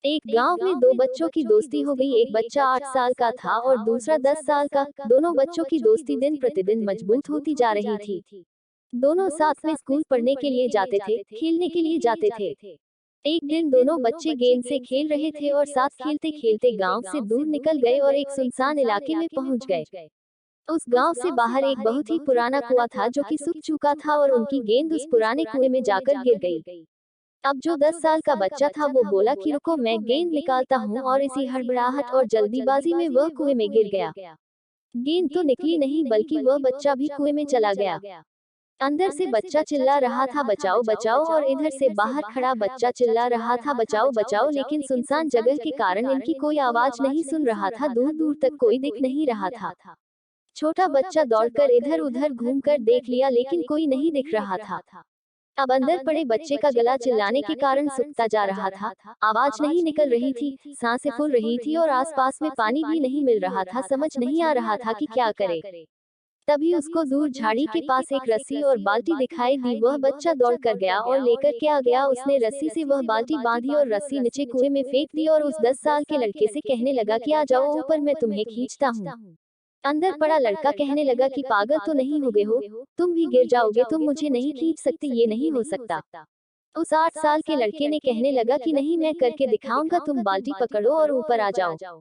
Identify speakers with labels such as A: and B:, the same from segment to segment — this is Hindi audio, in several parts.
A: एक गांव में दो बच्चों की दोस्ती हो गई। एक बच्चा 8 साल का था और दूसरा 10 साल का। दोनों बच्चों की दोस्ती दिन प्रतिदिन मजबूत होती जा रही थी। दोनों साथ में स्कूल पढ़ने के लिए जाते थे, खेलने के लिए जाते थे। एक दिन दोनों बच्चे गेंद से खेल रहे थे और साथ खेलते खेलते गांव से दूर निकल गए और एक सुनसान इलाके में पहुंच गए। उस गांव से बाहर एक बहुत ही पुराना कुआं था जो कि सूख चुका था और उनकी गेंद उस पुराने कुएं में जाकर गिर गई। अब जो 10 साल का बच्चा था वो बोला कि रुको, मैं गेंद निकालता हूँ, और इसी हड़बड़ाहट और जल्दीबाजी में वह कुएं में गिर गया। गेंद तो निकली नहीं बल्कि वह बच्चा भी कुएं में चला गया। अंदर से बच्चा चिल्ला रहा था बचाओ बचाओ, और इधर से बाहर खड़ा बच्चा चिल्ला रहा था बचाओ बचाओ, लेकिन सुनसान जगह के कारण इनकी कोई आवाज नहीं सुन रहा था। दूर दूर तक कोई दिख नहीं रहा था। छोटा बच्चा दौड़कर इधर उधर घूमकर देख लिया लेकिन कोई नहीं दिख रहा था। अब अंदर पड़े बच्चे का गला चिल्लाने के कारण सूखता जा रहा था। आवाज नहीं निकल रही थी, सांसें फूल रही थी और आसपास में पानी भी नहीं मिल रहा था। समझ नहीं आ रहा था कि क्या करे। तभी उसको दूर झाड़ी के पास एक रस्सी और बाल्टी दिखाई दी। वह बच्चा दौड़ कर गया और लेकर के आ गया। उसने रस्सी से वह बाल्टी बांधी और रस्सी नीचे कुएं में फेंक दी और उस 10 साल के लड़के से कहने लगा कि आ जाओ ऊपर, मैं तुम्हें खींचता हूँ। अंदर पड़ा लड़का कहने लगा कि पागल तो नहीं हो गए हो, तुम भी गिर जाओगे, तुम मुझे नहीं खींच सकते, ये नहीं हो सकता। उस 8 साल के लड़के ने कहने लगा कि नहीं, मैं करके दिखाऊंगा, तुम बाल्टी पकड़ो और ऊपर आ जाओ।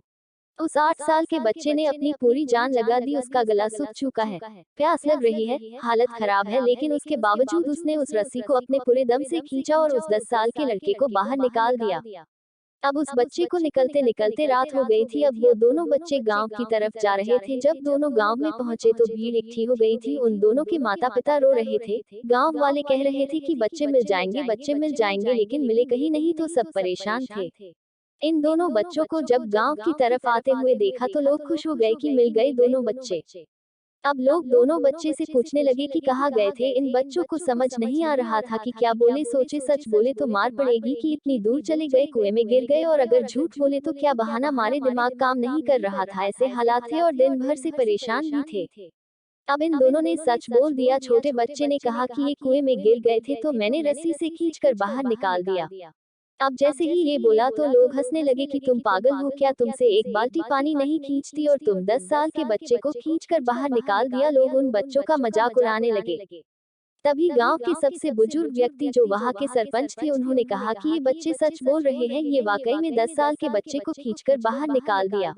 A: उस 8 साल के बच्चे ने अपनी पूरी जान लगा दी। उसका गला सूख चुका है, प्यास लग रही है, हालत खराब है, लेकिन उसके बावजूद उसने उस रस्सी को अपने पूरे दम से खींचा और उस 10 साल के लड़के को बाहर निकाल दिया। अब उस बच्चे को निकलते निकलते रात हो गई थी। अब वो दोनों बच्चे गांव की तरफ जा रहे थे। जब दोनों गांव में पहुंचे तो भीड़ इकट्ठी हो गई थी। उन दोनों के माता पिता रो रहे थे। गांव वाले कह रहे थे कि बच्चे मिल जाएंगे, बच्चे मिल जाएंगे, लेकिन मिले कहीं नहीं, तो सब परेशान थे। इन दोनों बच्चों को जब गांव की तरफ आते हुए देखा तो लोग खुश हो गए कि मिल गए दोनों बच्चे। अब लोग दोनों बच्चे से पूछने लगे कि कहाँ गए थे। इन बच्चों को समझ नहीं आ रहा था कि क्या बोले। सोचे सच बोले तो मार पड़ेगी कि इतनी दूर चले गए, कुएं में गिर गए, और अगर झूठ बोले तो क्या बहाना मारे। दिमाग काम नहीं कर रहा था। ऐसे हालात थे और दिन भर से परेशान भी थे। अब इन दोनों ने सच बोल दिया। छोटे बच्चे ने कहा कि ये कुएं में गिर गए थे तो मैंने रस्सी से खींचकर बाहर निकाल दिया। अब जैसे ही ये बोला तो लोग हंसने लगे कि तुम पागल हो क्या, तुमसे एक बाल्टी पानी नहीं खींचती और तुम 10 साल के बच्चे को खींचकर बाहर निकाल दिया। लोग उन बच्चों का मजाक उड़ाने लगे। तभी गांव के सबसे बुजुर्ग व्यक्ति जो वहां के सरपंच थे, उन्होंने कहा कि ये बच्चे सच बोल रहे हैं, ये वाकई में 10 साल के बच्चे को खींचकर बाहर निकाल दिया।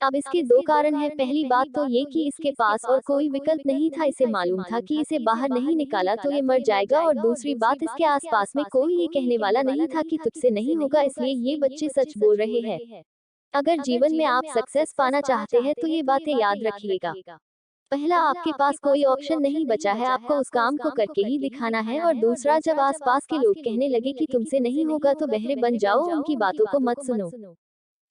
A: अब इसके दो कारण हैं। पहली बात तो ये कि इसके पास और कोई विकल्प नहीं था। इसे मालूम था कि इसे बाहर नहीं निकाला तो ये मर जाएगा, और दूसरी बात, इसके आसपास में कोई ये कहने वाला नहीं था कि तुझसे नहीं होगा, इसलिए ये बच्चे सच बोल रहे हैं। अगर जीवन में आप सक्सेस पाना चाहते हैं तो ये बातें याद रखिएगा। पहला, आपके पास कोई ऑप्शन नहीं बचा है, आपको उस काम को करके ही दिखाना है। और दूसरा, जब आसपास के लोग कहने लगे कि तुमसे नहीं होगा तो बहरे बन जाओ, उनकी बातों को मत सुनो।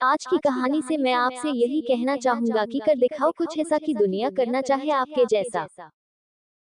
A: आज की कहानी से मैं आपसे यही कहना चाहूंगा कि कर दिखाओ कुछ ऐसा कि दुनिया करना चाहे आपके जैसा।